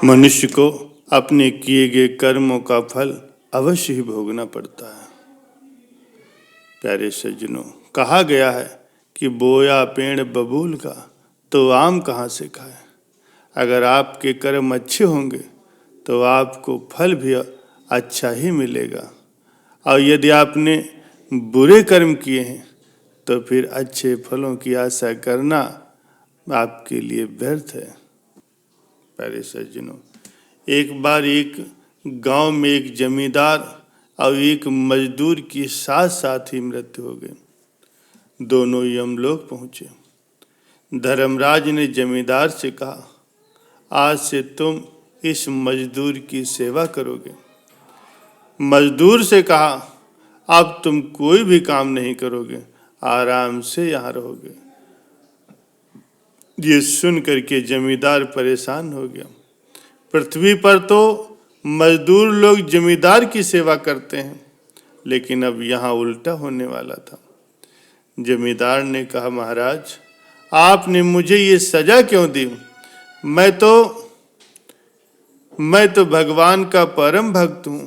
मनुष्य को अपने किए गए कर्मों का फल अवश्य ही भोगना पड़ता है। प्यारे सज्जनों, कहा गया है कि बोया पेड़ बबूल का तो आम कहाँ से खाए। अगर आपके कर्म अच्छे होंगे तो आपको फल भी अच्छा ही मिलेगा, और यदि आपने बुरे कर्म किए हैं तो फिर अच्छे फलों की आशा करना आपके लिए व्यर्थ है। प्यारे सज्जनों, एक बार एक गांव में एक जमींदार और एक मजदूर की साथ साथ ही मृत्यु हो गई। दोनों यमलोक पहुंचे। धर्मराज ने जमींदार से कहा, आज से तुम इस मजदूर की सेवा करोगे। मजदूर से कहा, अब तुम कोई भी काम नहीं करोगे, आराम से यहाँ रहोगे। ये सुन करके जमींदार परेशान हो गया। पृथ्वी पर तो मजदूर लोग जमींदार की सेवा करते हैं, लेकिन अब यहाँ उल्टा होने वाला था। जमींदार ने कहा, महाराज, आपने मुझे ये सजा क्यों दी? मैं तो भगवान का परम भक्त हूँ।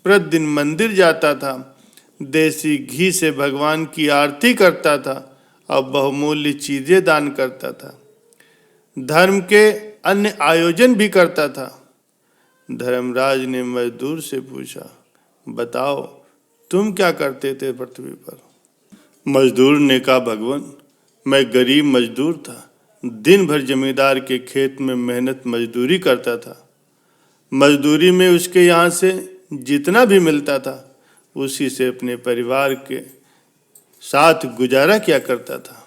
प्रतिदिन मंदिर जाता था, देसी घी से भगवान की आरती करता था और बहुमूल्य चीजें दान करता था। धर्म के अन्य आयोजन भी करता था। धर्मराज ने मजदूर से पूछा, बताओ तुम क्या करते थे पृथ्वी पर? मजदूर ने कहा, भगवान, मैं गरीब मजदूर था। दिन भर जमींदार के खेत में मेहनत मजदूरी करता था। मजदूरी में उसके यहाँ से जितना भी मिलता था उसी से अपने परिवार के साथ गुजारा किया करता था।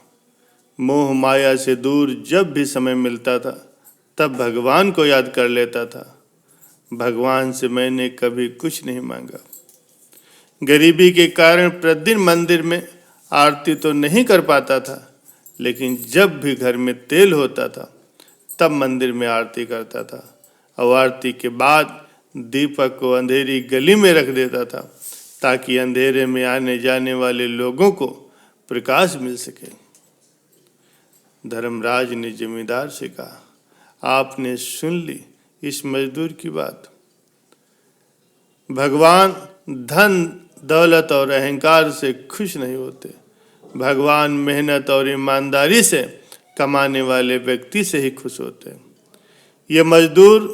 मोह माया से दूर जब भी समय मिलता था तब भगवान को याद कर लेता था। भगवान से मैंने कभी कुछ नहीं मांगा। गरीबी के कारण प्रतिदिन मंदिर में आरती तो नहीं कर पाता था, लेकिन जब भी घर में तेल होता था तब मंदिर में आरती करता था, और आरती के बाद दीपक को अंधेरी गली में रख देता था ताकि अंधेरे में आने जाने वाले लोगों को प्रकाश मिल सके। धर्मराज ने जमींदार से कहा, आपने सुन ली इस मजदूर की बात। भगवान धन दौलत और अहंकार से खुश नहीं होते। भगवान मेहनत और ईमानदारी से कमाने वाले व्यक्ति से ही खुश होते हैं। ये मजदूर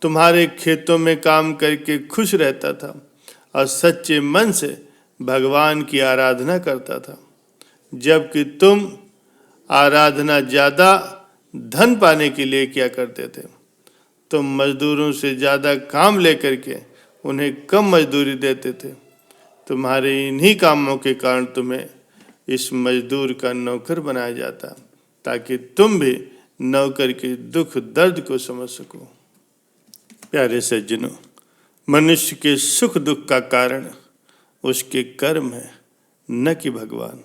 तुम्हारे खेतों में काम करके खुश रहता था और सच्चे मन से भगवान की आराधना करता था, जबकि तुम आराधना ज़्यादा धन पाने के लिए किया करते थे। तुम मजदूरों से ज़्यादा काम लेकर के उन्हें कम मजदूरी देते थे। तुम्हारे इन्हीं कामों के कारण तुम्हें इस मजदूर का नौकर बनाया जाता, ताकि तुम भी नौकर के दुख दर्द को समझ सको। प्यारे सज्जनों, मनुष्य के सुख दुख का कारण उसके कर्म है, न कि भगवान।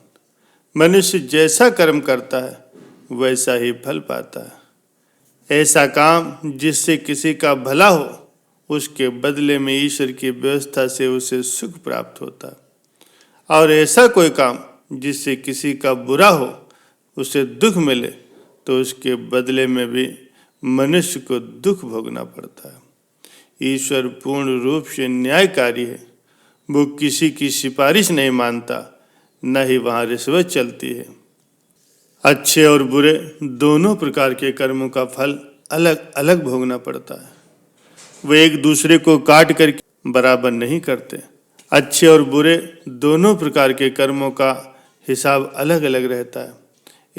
मनुष्य जैसा कर्म करता है वैसा ही फल पाता है। ऐसा काम जिससे किसी का भला हो, उसके बदले में ईश्वर की व्यवस्था से उसे सुख प्राप्त होता है, और ऐसा कोई काम जिससे किसी का बुरा हो, उसे दुख मिले, तो उसके बदले में भी मनुष्य को दुख भोगना पड़ता है। ईश्वर पूर्ण रूप से न्यायकारी है। वो किसी की सिफारिश नहीं मानता, न ही वहाँ रिश्वत चलती है। अच्छे और बुरे दोनों प्रकार के कर्मों का फल अलग अलग भोगना पड़ता है। वे एक दूसरे को काट कर बराबर नहीं करते। अच्छे और बुरे दोनों प्रकार के कर्मों का हिसाब अलग अलग रहता है।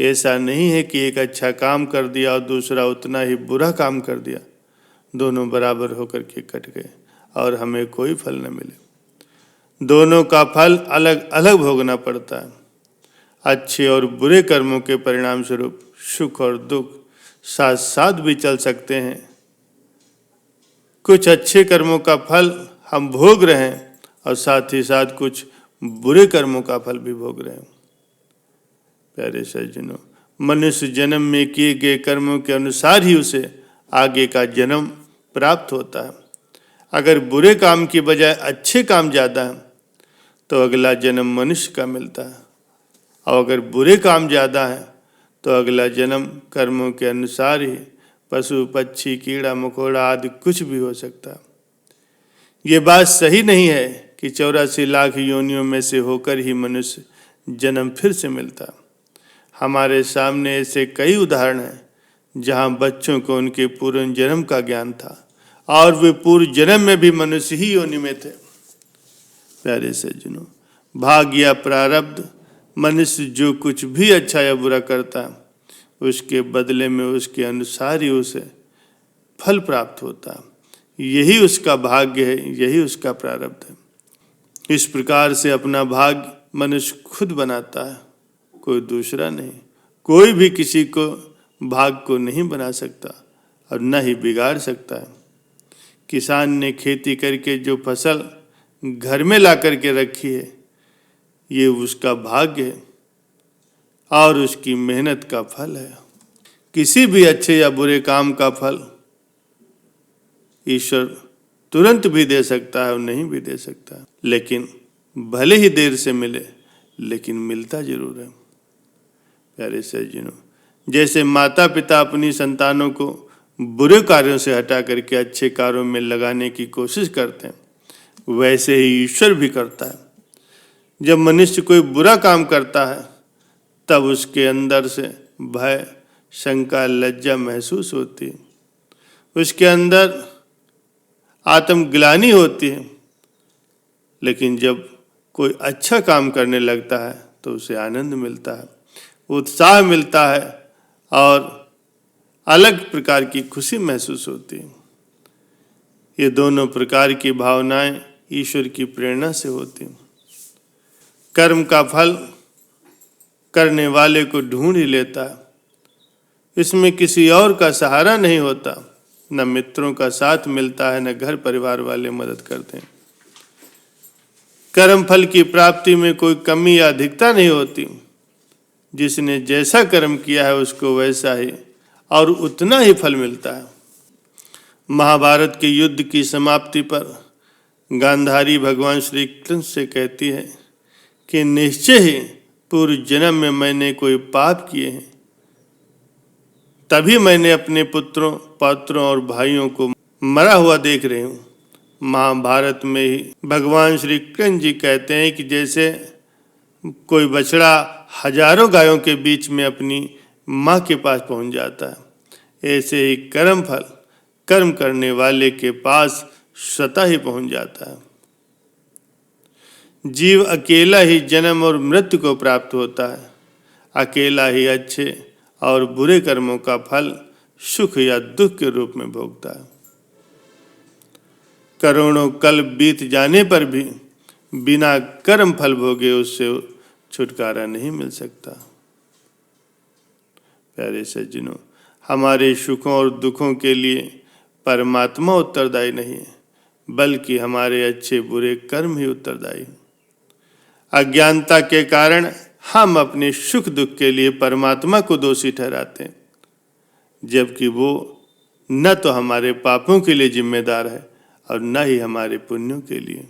ऐसा नहीं है कि एक अच्छा काम कर दिया और दूसरा उतना ही बुरा काम कर दिया। दोनों बराबर होकर के कट गए और हमें कोई फल न मिले। दोनों का फल अलग अलग भोगना पड़ता है। अच्छे और बुरे कर्मों के परिणाम स्वरूप सुख और दुख साथ साथ भी चल सकते हैं। कुछ अच्छे कर्मों का फल हम भोग रहे हैं और साथ ही साथ कुछ बुरे कर्मों का फल भी भोग रहे हैं। प्यारे सज्जनों, मनुष्य जन्म में किए गए कर्मों के अनुसार ही उसे आगे का जन्म प्राप्त होता है। अगर बुरे काम की बजाय अच्छे काम ज़्यादा है तो अगला जन्म मनुष्य का मिलता है, और अगर बुरे काम ज़्यादा है तो अगला जन्म कर्मों के अनुसार ही पशु पक्षी कीड़ा मकोड़ा आदि कुछ भी हो सकता। ये बात सही नहीं है कि 84 लाख योनियों में से होकर ही मनुष्य जन्म फिर से मिलता। हमारे सामने ऐसे कई उदाहरण हैं जहां बच्चों को उनके पूर्व जन्म का ज्ञान था और वे पूर्व जन्म में भी मनुष्य ही योनि में थे। प्यारे सज्जनों, भाग्य या प्रारब्ध मनुष्य जो कुछ भी अच्छा या बुरा करता है उसके बदले में उसके अनुसार ही उसे फल प्राप्त होता है। यही उसका भाग्य है, यही उसका प्रारब्ध है। इस प्रकार से अपना भाग्य मनुष्य खुद बनाता है, कोई दूसरा नहीं। कोई भी किसी को भाग्य को नहीं बना सकता और न ही बिगाड़ सकता है। किसान ने खेती करके जो फसल घर में ला करके रखी है ये उसका भाग्य है और उसकी मेहनत का फल है। किसी भी अच्छे या बुरे काम का फल ईश्वर तुरंत भी दे सकता है और नहीं भी दे सकता है, लेकिन भले ही देर से मिले लेकिन मिलता जरूर है। प्यारे सज्जनों, जैसे माता पिता अपनी संतानों को बुरे कार्यों से हटा करके अच्छे कार्यों में लगाने की कोशिश करते हैं, वैसे ही ईश्वर भी करता है। जब मनुष्य कोई बुरा काम करता है तब उसके अंदर से भय, शंका, लज्जा महसूस होती है, उसके अंदर आत्मग्लानि होती है। लेकिन जब कोई अच्छा काम करने लगता है तो उसे आनंद मिलता है, उत्साह मिलता है और अलग प्रकार की खुशी महसूस होती है। ये दोनों प्रकार की भावनाएं ईश्वर की प्रेरणा से होती हैं। कर्म का फल करने वाले को ढूंढ ही लेता है, इसमें किसी और का सहारा नहीं होता, न मित्रों का साथ मिलता है, न घर परिवार वाले मदद करते हैं। कर्म फल की प्राप्ति में कोई कमी या अधिकता नहीं होती। जिसने जैसा कर्म किया है उसको वैसा ही और उतना ही फल मिलता है। महाभारत के युद्ध की समाप्ति पर गांधारी भगवान श्री कृष्ण से कहती है कि निश्चय ही पूर्व जन्म में मैंने कोई पाप किए हैं, तभी मैंने अपने पुत्रों, पौत्रों और भाइयों को मरा हुआ देख रही हूँ। महाभारत में ही भगवान श्री कृष्ण जी कहते हैं कि जैसे कोई बछड़ा हजारों गायों के बीच में अपनी माँ के पास पहुँच जाता है, ऐसे ही कर्म फल कर्म करने वाले के पास स्वतः ही पहुँच जाता है। जीव अकेला ही जन्म और मृत्यु को प्राप्त होता है, अकेला ही अच्छे और बुरे कर्मों का फल सुख या दुख के रूप में भोगता है। करोड़ों कल्प बीत जाने पर भी बिना कर्म फल भोगे उससे छुटकारा नहीं मिल सकता। प्यारे सज्जनों, हमारे सुखों और दुखों के लिए परमात्मा उत्तरदायी नहीं है, बल्कि हमारे अच्छे बुरे कर्म ही उत्तरदायी। अज्ञानता के कारण हम अपने सुख दुख के लिए परमात्मा को दोषी ठहराते हैं, जबकि वो न तो हमारे पापों के लिए जिम्मेदार है और न ही हमारे पुण्यों के लिए।